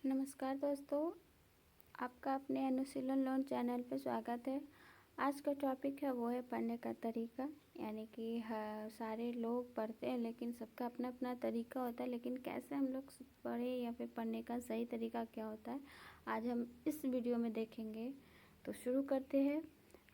नमस्कार दोस्तों, आपका अपने अनुशीलन लोन चैनल पे स्वागत है। आज का टॉपिक है वो है पढ़ने का तरीका। यानी कि सारे लोग पढ़ते हैं लेकिन सबका अपना अपना तरीका होता है, लेकिन कैसे हम लोग पढ़े या फिर पढ़ने का सही तरीका क्या होता है, आज हम इस वीडियो में देखेंगे। तो शुरू करते हैं।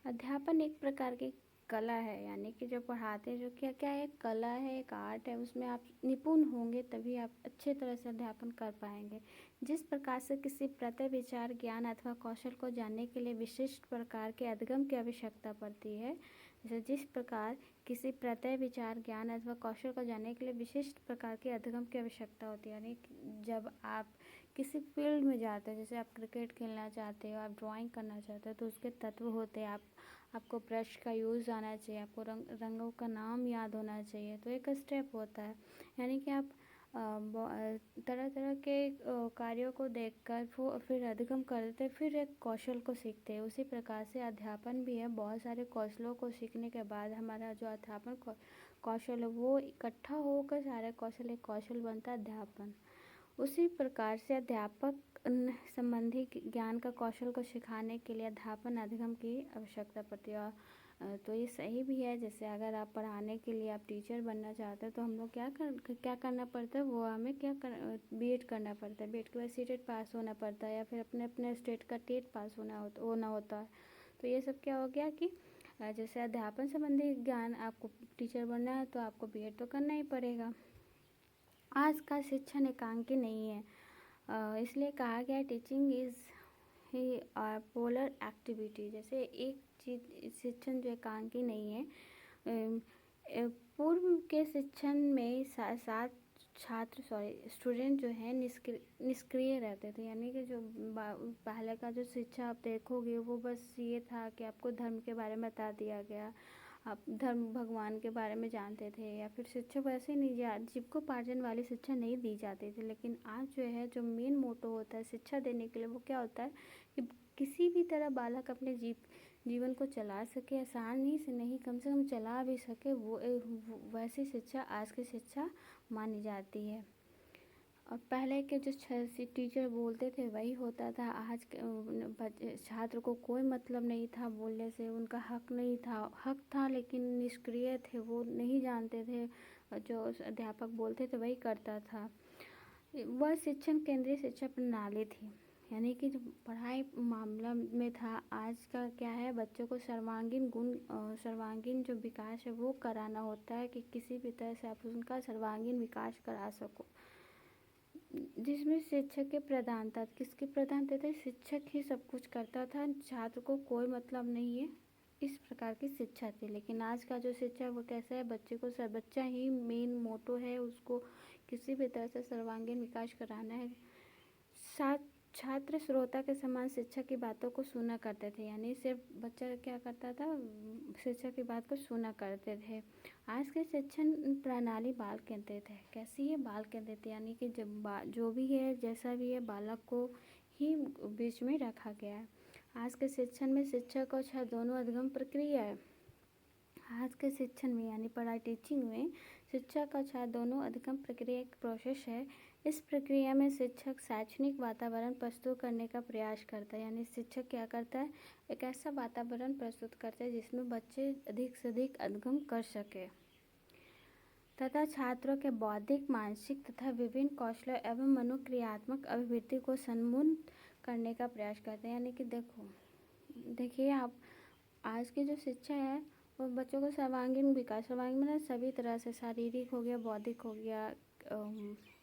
अध्यापन एक प्रकार की कला है, यानी कि जो पढ़ाते हैं जो क्या क्या है, कला है, एक आर्ट है। उसमें आप निपुण होंगे तभी आप अच्छे तरह से अध्यापन कर पाएंगे। जिस प्रकार से किसी प्रत्यय विचार ज्ञान अथवा कौशल को जानने के लिए विशिष्ट प्रकार के अधिगम की आवश्यकता पड़ती है, जैसे जिस प्रकार किसी प्रत्यय विचार ज्ञान अथवा कौशल को जानने के लिए विशिष्ट प्रकार के अधिगम की आवश्यकता होती है। यानी जब आप किसी फील्ड में जाते हो, जैसे आप क्रिकेट खेलना चाहते हो, आप ड्राइंग करना चाहते हो, तो उसके तत्व होते हैं। आपको ब्रश का यूज़ आना चाहिए, आपको रंगों का नाम याद होना चाहिए। तो एक स्टेप होता है, यानी कि आप तरह तरह के कार्यों को देखकर फिर अधिगम करते, फिर एक कौशल को सीखते हैं। उसी प्रकार से अध्यापन भी है। बहुत सारे कौशलों को सीखने के बाद हमारा जो अध्यापन कौशल है वो इकट्ठा होकर सारे कौशल एक कौशल बनता है अध्यापन। उसी प्रकार से अध्यापक संबंधी ज्ञान का कौशल को सिखाने के लिए अध्यापन अधिगम की आवश्यकता पड़ती है। तो ये सही भी है। जैसे अगर आप पढ़ाने के लिए आप टीचर बनना चाहते हैं तो हम लोग क्या करना पड़ता है, वो हमें बीएड करना पड़ता है। बीएड के बाद सीटेट पास होना पड़ता है, या फिर अपने अपने स्टेट का टेट पास होना होता है। तो ये सब क्या हो गया कि जैसे अध्यापन संबंधी ज्ञान, आपको टीचर बनना है तो आपको बीएड तो करना ही पड़ेगा। आज का शिक्षण एकांकी नहीं है, इसलिए कहा गया teaching is he polar activity. जैसे एक चीज शिक्षण जो एकांकी नहीं है। पूर्व के शिक्षण में सात छात्र स्टूडेंट जो है निष्क्रिय रहते थे। यानी कि जो पहले का जो शिक्षा आप देखोगे वो बस ये था कि आपको धर्म के बारे में बता दिया गया, आप धर्म भगवान के बारे में जानते थे, या फिर शिक्षा वैसे नहीं जीविकोपार्जन वाली शिक्षा नहीं दी जाती थी। लेकिन आज जो है, जो मेन मोटो होता है शिक्षा देने के लिए, वो क्या होता है कि किसी भी तरह बालक अपने जीवन को चला सके, आसानी से नहीं कम से कम चला भी सके, वो वैसी शिक्षा आज की शिक्षा मानी जाती है। और पहले के जो टीचर बोलते थे वही होता था। आज के छात्र को कोई मतलब नहीं था बोलने से, उनका हक नहीं था, हक था लेकिन निष्क्रिय थे, वो नहीं जानते थे। जो अध्यापक बोलते थे वही करता था। वह शिक्षण केंद्रीय शिक्षा प्रणाली थी, यानी कि जो पढ़ाई मामला में था। आज का क्या है, बच्चों को सर्वांगीण जो विकास है वो कराना होता है, कि किसी भी तरह से आप उनका सर्वांगीण विकास करा सको, जिसमें शिक्षक की प्रधानता। किसकी प्रधानता थी? शिक्षक ही सब कुछ करता था, छात्र को कोई मतलब नहीं है। इस प्रकार की शिक्षा थी। लेकिन आज का जो शिक्षा है वो कैसा है, बच्चा ही मेन मोटो है, उसको किसी भी तरह से सर्वांगीण विकास कराना है। साथ छात्र श्रोता के समान शिक्षक की बातों को सुना करते थे। यानी सिर्फ बच्चा क्या करता था, शिक्षक की बात को सुना करते थे। आज के शिक्षण प्रणाली बाल केंद्रित है। कैसी है? बाल केंद्रित, यानी कि जब जो भी है जैसा भी है बालक को ही बीच में रखा गया है। आज के शिक्षण में शिक्षक और छात्र दोनों अधिगम प्रक्रिया है। आज के शिक्षण में यानी पढ़ाई टीचिंग में शिक्षक और छात्र दोनों अधिगम प्रक्रिया एक प्रोसेस है। इस प्रक्रिया में शिक्षक शैक्षणिक वातावरण प्रस्तुत करने का प्रयास करता है। यानी शिक्षक क्या करता है, एक ऐसा वातावरण प्रस्तुत करता है जिसमें बच्चे अधिक से अधिक अधिगम कर सके, तथा छात्रों के बौद्धिक, मानसिक तथा विभिन्न कौशलों एवं मनोक्रियात्मक अभिवृद्धि को सम्मुन्नत करने का प्रयास करते हैं। यानी कि देखिए आप, आज की जो शिक्षा है वो बच्चों को सर्वांगीण मतलब सभी तरह से, शारीरिक हो गया, बौद्धिक हो गया,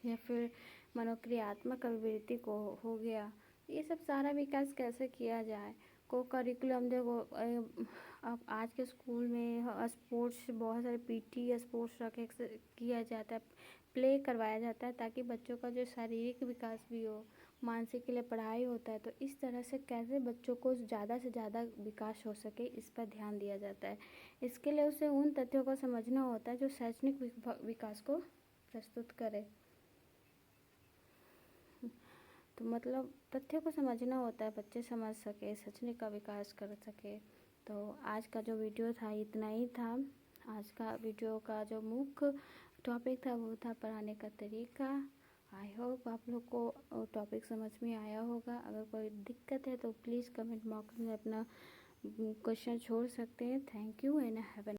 या फिर मनोक्रियात्मक अभिवृद्धि को हो गया, ये सब सारा विकास कैसे किया जाए। को करिकुलम देखो, अब आज के स्कूल में स्पोर्ट्स, बहुत सारे पीटी स्पोर्ट्स किया जाता है, प्ले करवाया जाता है, ताकि बच्चों का जो शारीरिक विकास भी हो, मानसिक के लिए पढ़ाई होता है। तो इस तरह से कैसे बच्चों को ज़्यादा से ज़्यादा विकास हो सके, इस पर ध्यान दिया जाता है। इसके लिए उसे उन तथ्यों को समझना होता है जो शैक्षणिक विकास को प्रस्तुत करे। तो मतलब तथ्यों को समझना होता है, बच्चे समझ सके, शैक्षणिक का विकास कर सके। तो आज का जो वीडियो था इतना ही था। आज का वीडियो का जो मुख्य टॉपिक था वो था पढ़ाने का तरीका। आई होप आप लोग को टॉपिक समझ में आया होगा। अगर कोई दिक्कत है तो प्लीज़ कमेंट बॉक्स में अपना क्वेश्चन छोड़ सकते हैं। Thank you and have